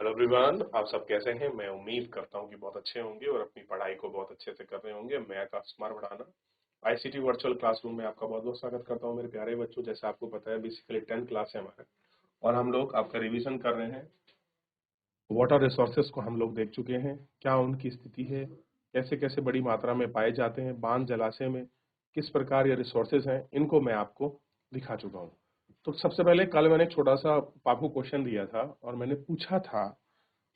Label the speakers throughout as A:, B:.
A: Hello everyone, आप सब कैसे हैं? मैं उम्मीद करता हूं कि बहुत अच्छे होंगे और अपनी पढ़ाई को बहुत अच्छे से कर रहे होंगे। मैं Akash Kumar Bhadana ICT virtual classroom में आपका बहुत बहुत स्वागत करता हूं। मेरे प्यारे बच्चों, जैसे आपको पता है बेसिकली 10th क्लास है हमारा और हम लोग आपका रिवीजन कर रहे हैं। वाटर रिसोर्सेज को हम लोग देख चुके हैं, क्या उनकी स्थिति है, कैसे कैसे बड़ी मात्रा में पाए जाते हैं, बांध जलाशय में किस प्रकार ये रिसोर्सेज हैं, इनको मैं आपको दिखा चुका हूँ। तो सबसे पहले कल मैंने एक छोटा सा आपको क्वेश्चन दिया था और मैंने पूछा था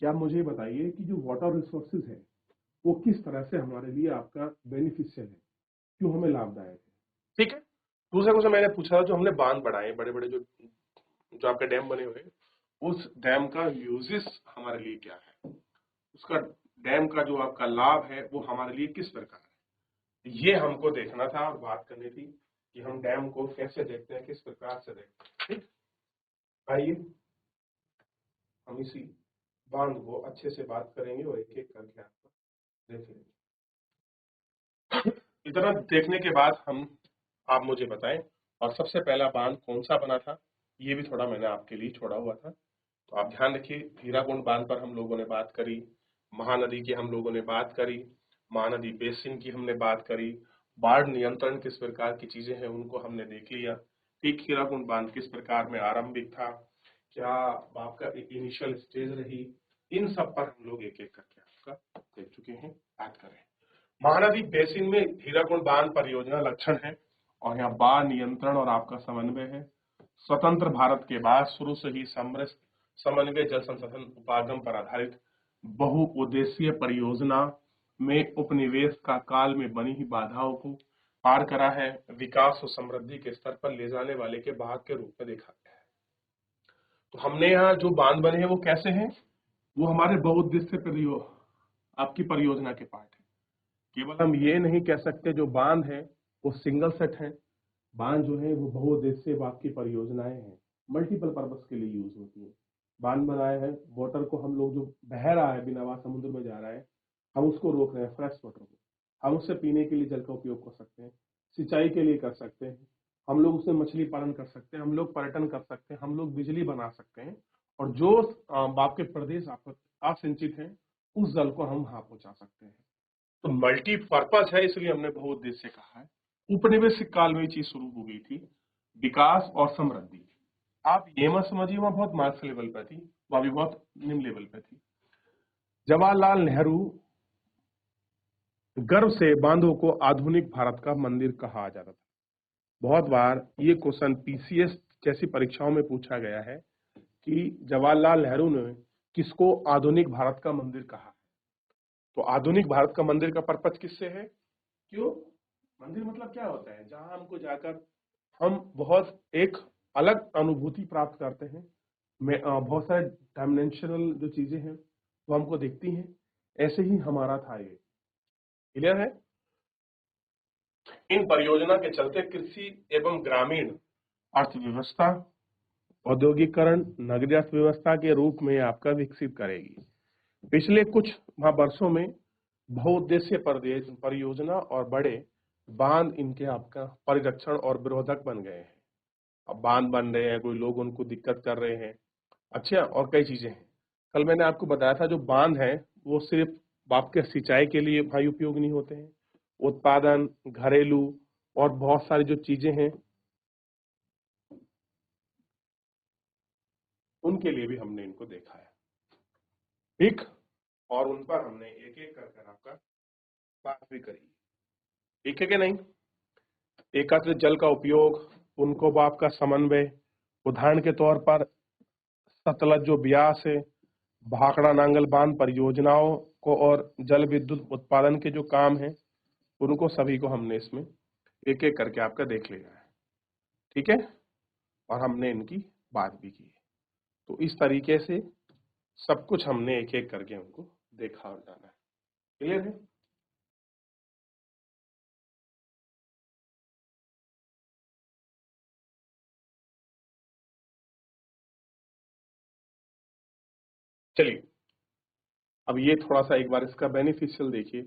A: कि आप मुझे बताइए कि जो वाटर रिसोर्सेज है वो किस तरह से हमारे लिए आपका बेनिफिशियल है, क्यों हमें लाभदायक है। ठीक है। दूसरा क्वेश्चन मैंने पूछा जो हमने बांध बढ़ाए, बड़े बड़े जो जो आपके डैम बने हुए हैं, उस डैम का यूजेस हमारे लिए क्या है, उसका डैम का जो आपका लाभ है वो हमारे लिए किस प्रकार है, ये हमको देखना था और बात करनी थी कि हम डैम को कैसे देखते हैं, किस प्रकार से देखते हैं। ठीक, आइए हम इसी बांध को अच्छे से बात करेंगे और एक एक करके आपको देख लेंगे। इतना देखने के बाद आप मुझे बताएं और सबसे पहला बांध कौन सा बना था, ये भी थोड़ा मैंने आपके लिए छोड़ा हुआ था। तो आप ध्यान रखिए, हीराकुंड बांध पर हम लोगों ने बात करी, महानदी की हम लोगों ने बात करी, महानदी बेसिन की हमने बात करी, बाढ़ नियंत्रण किस प्रकार की चीजें हैं उनको हमने देख लिया। ठीक, हीराकुंड बांध किस प्रकार में आरंभिक था, क्या आपका इनिशियल स्टेज रही, इन सब पर हम लोग एक एक करके आपका देख चुके हैं। बात करें महानदी बेसिन में हीराकुंड बांध परियोजना लक्षण है और यहाँ बाढ़ नियंत्रण और आपका समन्वय है। स्वतंत्र भारत के बाद शुरू से ही समन्वय जल संसाधन उपागम पर आधारित बहुउद्देशीय परियोजना में उपनिवेश का काल में बनी ही बाधाओं को पार करा है, विकास और समृद्धि के स्तर पर ले जाने वाले के भाग के रूप में देखा गया है। तो हमने यहाँ जो बांध बने हैं वो कैसे हैं, वो हमारे बहुउद्देशीय आपकी परियोजना के पार्ट है। केवल हम ये नहीं कह सकते जो बांध है वो सिंगल सेट है, बांध जो है वो बहुउद्देशीय आपकी परियोजनाएं हैं, मल्टीपल पर्पस के लिए यूज होती है। बांध बनाए हैं, वाटर को हम लोग जो बह रहा है बिना वहां समुद्र में जा रहा है, हम उसको रोक रहे हैं, फ्रेश वाटर को हम उससे पीने के लिए जल का उपयोग कर सकते हैं, सिंचाई के लिए कर सकते हैं, हम लोग उससे मछली पालन कर सकते हैं, हम लोग पर्यटन कर सकते हैं, हम लोग बिजली बना सकते हैं और जो आपके प्रदेश असिंचित है उस जल को हम वहां पहुंचा सकते हैं। तो मल्टीपर्पज है, इसलिए हमने बहुउद्देश्य कहा है। उपनिवेशिक काल में ये चीज शुरू हो गई थी, विकास और समृद्धि। आप ये मत समझिए वहां बहुत मार्क्स लेवल पे थी, वहां भी बहुत निम्न लेवल पे थी। जवाहरलाल नेहरू गर्व से बांधों को आधुनिक भारत का मंदिर कहा जाता था। बहुत बार ये क्वेश्चन पीसीएस जैसी परीक्षाओं में पूछा गया है कि जवाहरलाल नेहरू ने किसको आधुनिक भारत का मंदिर कहा। तो आधुनिक भारत का मंदिर का पर्पज किससे है, क्यों, मंदिर मतलब क्या होता है, जहां हमको जाकर हम बहुत एक अलग अनुभूति प्राप्त करते हैं। बहुत सारे डायमेंशनल जो चीजें हैं वो हमको दिखती हैं। ऐसे ही हमारा था ये, क्लियर है। इन परियोजना के चलते कृषि एवं ग्रामीण अर्थव्यवस्था औद्योगिकरण नगरीय अर्थव्यवस्था के रूप में आपका विकसित करेगी। पिछले कुछ वर्षों में बहुउद्देशीय परियोजना और बड़े बांध इनके आपका परिरक्षण और विरोधक बन गए हैं। अब बांध बन रहे हैं, कोई लोग उनको दिक्कत कर रहे हैं, अच्छा, और कई चीजें हैं। कल मैंने आपको बताया था जो बांध है वो सिर्फ आपके सिंचाई के लिए भाई उपयोग नहीं होते हैं, उत्पादन, घरेलू और बहुत सारी जो चीजें हैं उनके लिए भी हमने इनको देखा है। ठीक, और उन पर हमने एक एक कर आपका बात भी करी। ठीक है कि नहीं। एकत्र जल का उपयोग, उनको आपका समन्वय, उदाहरण के तौर पर सतलज जो ब्यास है, भाखड़ा नांगल बांध परियोजनाओं को और जल विद्युत उत्पादन के जो काम है उनको सभी को हमने इसमें एक एक करके आपका देख लिया है। ठीक है, और हमने इनकी बात भी की है। तो इस तरीके से सब कुछ हमने एक एक करके उनको देखा और जाना है। क्लियर है। चलिए, अब ये थोड़ा सा एक बार इसका बेनिफिशियल देखिए।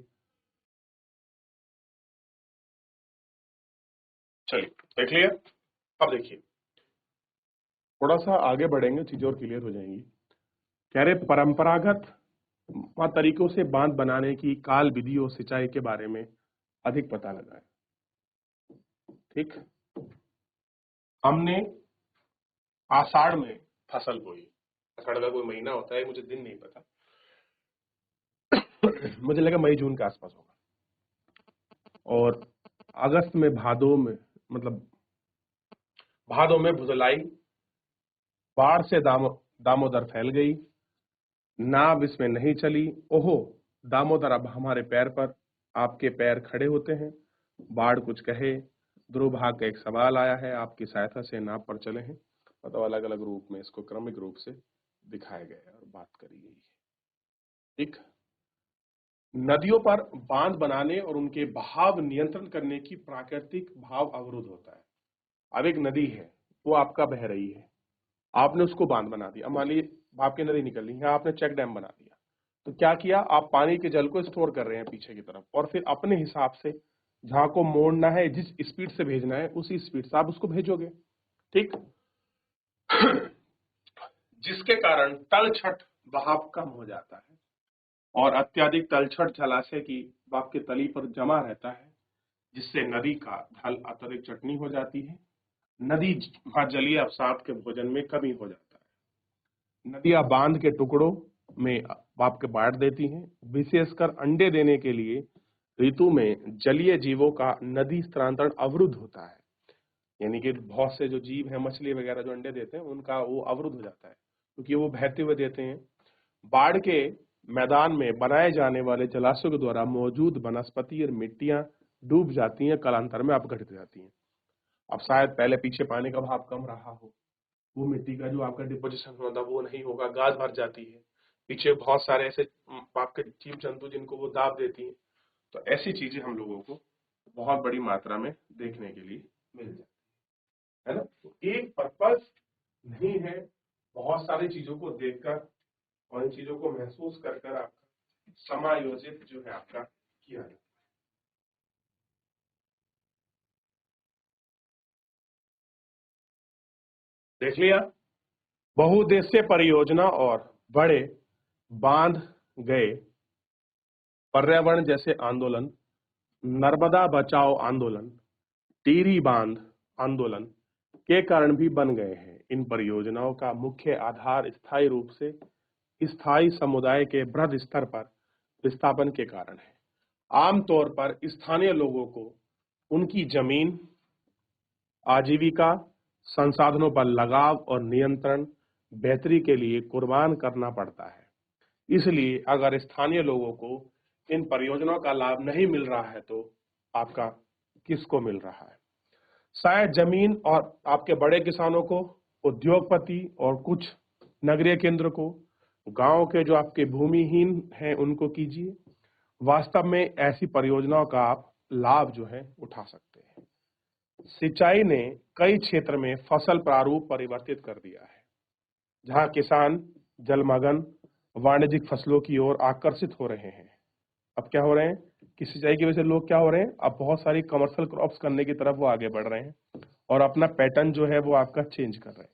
A: चलिए देख लिया। अब देखिए, थोड़ा सा आगे बढ़ेंगे, चीजें और क्लियर हो जाएंगी। कह रहे परंपरागत तरीकों से बांध बनाने की काल विधि और सिंचाई के बारे में अधिक पता लगाएं। ठीक, हमने आषाढ़ में फसल बोई। आषाढ़ का कोई महीना होता है, मुझे दिन नहीं पता मुझे लगा मई जून के आसपास होगा। और अगस्त में भादों में, मतलब भादों में भुजलाई, बाढ़ से दामोदर फैल गई, नाव इसमें नहीं चली। ओहो दामोदर अब हमारे पैर पर, आपके पैर खड़े होते हैं। बाढ़ कुछ कहे, दुर्भाग्य का एक सवाल आया है, आपकी सहायता से नाव पर चले हैं। मतलब अलग अलग रूप में इसको क्रमिक रूप से दिखाया गया है और बात करी गई है। ठीक, नदियों पर बांध बनाने और उनके बहाव नियंत्रण करने की प्राकृतिक भाव अवरुद्ध होता है। अब एक नदी है, वो आपका बह रही है, आपने उसको बांध बना दिया। मान लीजिए आपकी नदी निकल रही है, आपने चेक डैम बना दिया, तो क्या किया, आप पानी के जल को स्टोर कर रहे हैं पीछे की तरफ, और फिर अपने हिसाब से जहां को मोड़ना है, जिस स्पीड से भेजना है, उसी स्पीड से आप उसको भेजोगे। ठीक जिसके कारण तलछट बहाव कम हो जाता है और अत्यधिक तलछट जलाशय की आपके तली पर जमा रहता है, जिससे नदी का ढल अत्यधिक चटनी हो जाती है। नदी जलीय अवसाद के भोजन में कमी हो जाता है। नदियां बांध के टुकड़ों में आपके बांट देती हैं। विशेषकर अंडे देने के लिए ऋतु में जलीय जीवों का नदी स्थानांतरण अवरुद्ध होता है। यानी कि बहुत से जो जीव हैं, मछली वगैरह जो अंडे देते हैं, उनका वो अवरुद्ध हो जाता है, क्योंकि वो बहते हुए देते हैं। बाढ़ के मैदान में बनाए जाने वाले जलाशयों के द्वारा मौजूद वनस्पति और मिट्टियां डूब जाती हैं, कालांतर में अपघटित हो जाती हैं। अब शायद पहले पीछे पानी का भाव कम रहा हो, वो मिट्टी का जो आपका डिपोजिशन होता वो नहीं होगा, गाद भर जाती है, पीछे बहुत सारे ऐसे आपके जीव जंतु जिनको वो दाब देती हैं। तो ऐसी चीजें हम लोगों को बहुत बड़ी मात्रा में देखने के लिए मिल जाती है ना। तो एक पर्पस नहीं है, बहुत सारी चीजों को देखकर और इन चीजों को महसूस कर कर आपका समायोजित जो है आपका किया जाता है। देख लिया, बहुउद्देशीय परियोजना और बड़े बांध गए पर्यावरण जैसे आंदोलन, नर्मदा बचाओ आंदोलन, टिहरी बांध आंदोलन के कारण भी बन गए हैं। इन परियोजनाओं का मुख्य आधार स्थायी रूप से स्थायी समुदाय के बृहद स्तर पर विस्थापन के कारण है। आमतौर पर स्थानीय लोगों को उनकी जमीन, आजीविका, संसाधनों पर लगाव और नियंत्रण बेहतरी के लिए कुर्बान करना पड़ता है। इसलिए अगर स्थानीय लोगों को इन परियोजनाओं का लाभ नहीं मिल रहा है तो आपका किसको मिल रहा है? शायद जमीन और आपके बड़े किसानों को, उद्योगपति और कुछ नगरीय केंद्र को, गांव के जो आपके भूमिहीन हैं उनको कीजिए। वास्तव में ऐसी परियोजनाओं का आप लाभ जो है उठा सकते हैं। सिंचाई ने कई क्षेत्र में फसल प्रारूप परिवर्तित कर दिया है, जहां किसान जलमग्न वाणिज्यिक फसलों की ओर आकर्षित हो रहे हैं। अब क्या हो रहे हैं कि सिंचाई की वजह से लोग क्या हो रहे हैं, अब बहुत सारी कमर्शियल क्रॉप्स करने की तरफ वो आगे बढ़ रहे हैं और अपना पैटर्न जो है वो आपका चेंज कर रहे हैं।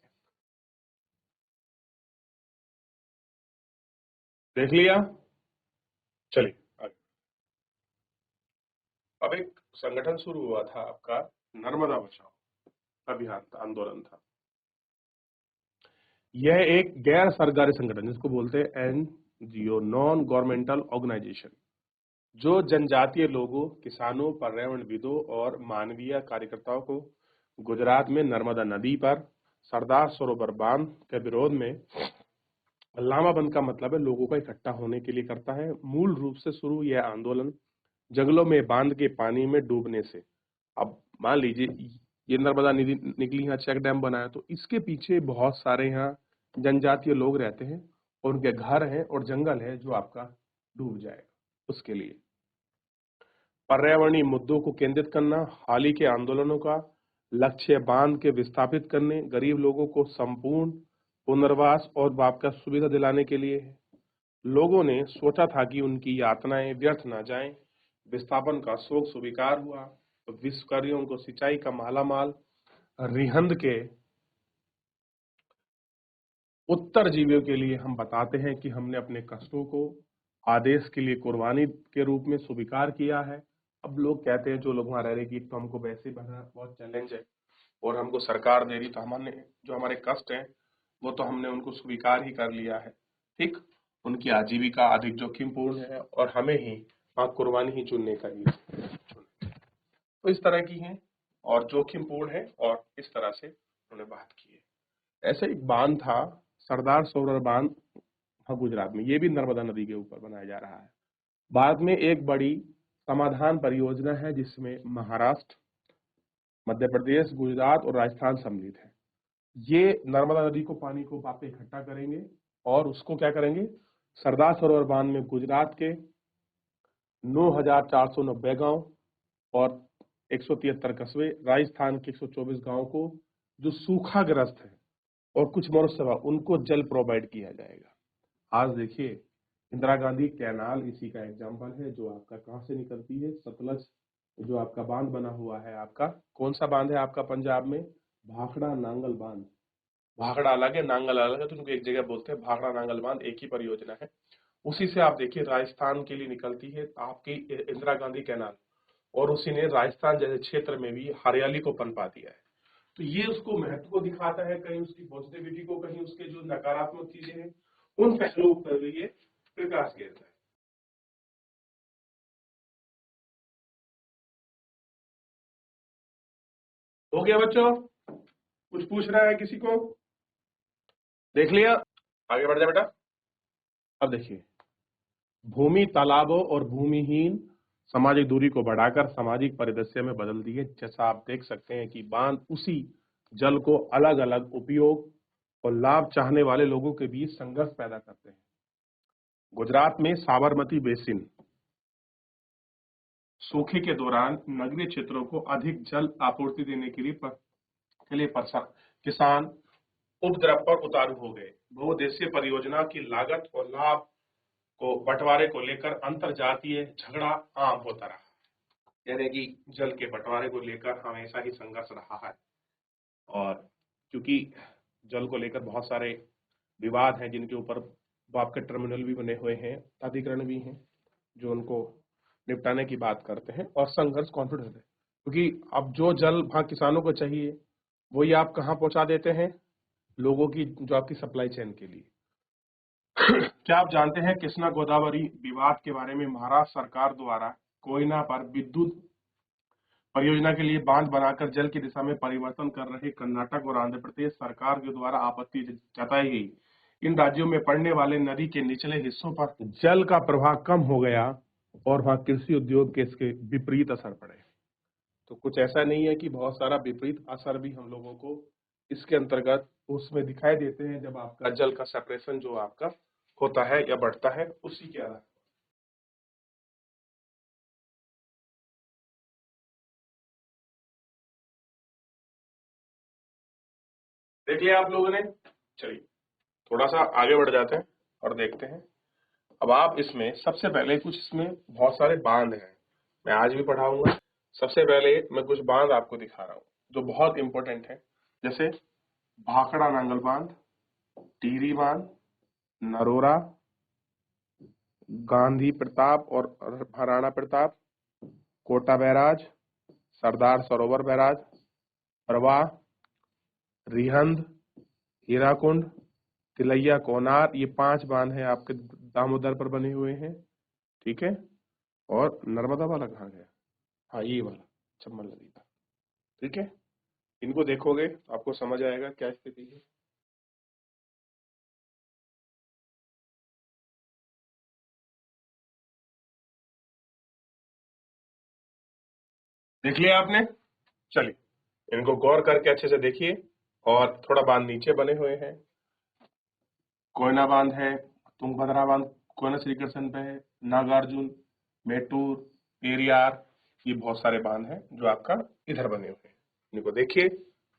A: देख लिया, चलिए आगे। अब एक संगठन शुरू हुआ था आपका, नर्मदा बचाओ अभियान आंदोलन था। यह एक गैर सरकारी संगठन, जिसको बोलते हैं एनजीओ, नॉन गवर्नमेंटल ऑर्गेनाइजेशन, जो जनजातीय लोगों, किसानों, पर्यावरणविदों और मानवीय कार्यकर्ताओं को गुजरात में नर्मदा नदी पर सरदार सरोवर बांध के विरोध में, लामा बंद का मतलब है लोगों का इकट्ठा होने के लिए करता है। मूल रूप से शुरू यह आंदोलन जंगलों में बांध के पानी में डूबने से। अब मान लीजिए ये नर्मदा नदी निकली, यहाँ चेक डैम बना है, तो इसके पीछे बहुत सारे यहाँ जनजातीय लोग रहते हैं और उनके घर हैं और जंगल है जो आपका डूब जाएगा। उसके लिए पर्यावरणीय मुद्दों को केंद्रित करना, हाल ही के आंदोलनों का लक्ष्य बांध के विस्थापित करने, गरीब लोगों को संपूर्ण पुनर्वास और वापस का सुविधा दिलाने के लिए है। लोगों ने सोचा था कि उनकी यातनाएं व्यर्थ न जाएं। विस्थापन का शोक स्वीकार हुआ, विश्वकर्मियों को सिंचाई का मालामाल रिहंद के उत्तरजीवियों के लिए हम बताते हैं कि हमने अपने कष्टों को आदेश के लिए कुर्बानी के रूप में स्वीकार किया है। अब लोग कहते हैं, जो लोग वहां रह रहे, कि तो हमको वैसे बना बहुत चैलेंज है और हमको सरकार दे रही, तो हमने जो हमारे कष्ट हैं वो तो हमने उनको स्वीकार ही कर लिया है। ठीक, उनकी आजीविका अधिक जोखिमपूर्ण है और हमें ही वहां कुर्बानी ही चुनने का ही तो इस तरह की है और जोखिमपूर्ण है, और इस तरह से उन्होंने बात की है। ऐसे एक बांध था, सरदार सरोवर बांध, हाँ, गुजरात में, ये भी नर्मदा नदी के ऊपर बनाया जा रहा है। बाद में एक बड़ी समाधान परियोजना है जिसमें महाराष्ट्र, मध्य प्रदेश, गुजरात और राजस्थान सम्मिलित है। ये नर्मदा नदी को, पानी को वापस इकट्ठा करेंगे और उसको क्या करेंगे, सरदार सरोवर बांध में गुजरात के 9,490 गांव और 173 कस्बे, राजस्थान के 124 गांव को जो सूखाग्रस्त है और कुछ मनुष्य उनको जल प्रोवाइड किया जाएगा। आज देखिए, इंदिरा गांधी कैनाल इसी का एग्जाम्पल है, जो आपका कहां से निकलती है, सतलज, जो आपका बांध बना हुआ है। आपका कौन सा बांध है आपका पंजाब में, भाखड़ा नांगल बांध। भाखड़ा अलग है, नांगल अलग है, तो उनको एक जगह बोलते हैं भाखड़ा नांगल बांध, एक ही परियोजना है। उसी से आप देखिए राजस्थान के लिए निकलती है आपकी इंदिरा गांधी कैनाल, और उसी ने राजस्थान जैसे क्षेत्र में भी हरियाली को पनपा दिया है। तो ये उसको महत्व को दिखाता है, कहीं उसकी पॉजिटिविटी को, कहीं उसके जो नकारात्मक चीजें हैं उन पहलुओं पर भी ये प्रकाश घेरता है। हो गया बच्चों, कुछ पूछना है किसी को, देख लिया, आगे बढ़ जाए बेटा। अब देखिए, भूमि तालाबों और भूमिहीन सामाजिक दूरी को बढ़ाकर सामाजिक परिदृश्य में बदल दिए। जैसा आप देख सकते हैं कि बांध उसी जल को अलग अलग उपयोग और लाभ चाहने वाले लोगों के बीच संघर्ष पैदा करते हैं। गुजरात में साबरमती बेसिन सूखे के दौरान नगरीय क्षेत्रों को अधिक जल आपूर्ति देने के लिए किसान उपद्रव पर उतारू हो गए। बहुउद्देशीय परियोजना की लागत और लाभ को बंटवारे को लेकर अंतरजातीय झगड़ा आम होता रहा, यानी कि जल के बंटवारे को लेकर हमेशा ही संघर्ष रहा है। और क्योंकि जल को लेकर बहुत सारे विवाद हैं, जिनके ऊपर आपके टर्मिनल भी बने हुए हैं, प्राधिकरण भी हैं जो उनको निपटाने की बात करते हैं, और संघर्ष कॉन्फिडेंस है, क्योंकि अब जो जल वहां किसानों को चाहिए वही आप कहाँ पहुंचा देते हैं, लोगों की जो आपकी सप्लाई चेन के लिए। क्या आप जानते हैं कृष्णा गोदावरी विवाद के बारे में महाराष्ट्र सरकार द्वारा कोयना पर विद्युत परियोजना के लिए बांध बनाकर जल की दिशा में परिवर्तन कर रहे कर्नाटक और आंध्र प्रदेश सरकार के द्वारा आपत्ति जताई गई। इन राज्यों में पड़ने वाले नदी के निचले हिस्सों पर जल का प्रवाह कम हो गया और वहां कृषि उद्योग के इसके विपरीत असर पड़े। तो कुछ ऐसा नहीं है कि बहुत सारा विपरीत असर भी हम लोगों को इसके अंतर्गत उसमें दिखाई देते हैं, जब आपका जल का सेपरेशन जो आपका होता है या बढ़ता है उसी के आधार। देख लिया आप लोगों ने, चलिए थोड़ा सा आगे बढ़ जाते हैं और देखते हैं। अब आप इसमें सबसे पहले कुछ, इसमें बहुत सारे बांध हैं, मैं आज भी पढ़ाऊंगा। सबसे पहले मैं कुछ बांध आपको दिखा रहा हूँ जो बहुत इंपॉर्टेंट है, जैसे भाखड़ा नांगल बांध, टिहरी बांध, नरोरा, गांधी प्रताप और महाराणा प्रताप, कोटा बैराज, सरदार सरोवर बैराज, प्रवाह, रिहंद, हीराकुंड, तिलैया कोनार, ये 5 बांध हैं आपके दामोदर पर बने हुए हैं। ठीक है, और नर्मदा वाला कहाँ गया, हाँ ये वाला चंबल नदी का। ठीक है, इनको देखोगे तो आपको समझ आएगा क्या स्थिति है। देख लिया आपने, चलिए इनको गौर करके अच्छे से देखिए। और थोड़ा बांध नीचे बने हुए हैं, कोयना बांध है, तुंगभद्रा बांध कोयना श्रीकृष्ण पे है, नागार्जुन, मेटूर, पेरियार, ये बहुत सारे बांध हैं जो आपका इधर बने हुए हैं। इनको देखिए,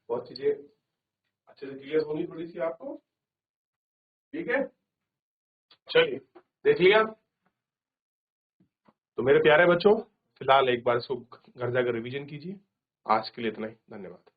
A: बहुत चीजें अच्छे से क्लियर होगी थोड़ी सी आपको। ठीक है, चलिए देख लिया। तो मेरे प्यारे बच्चों, फिलहाल एक बार इसको घर जाकर रिवीजन कीजिए। आज के लिए इतना ही, धन्यवाद।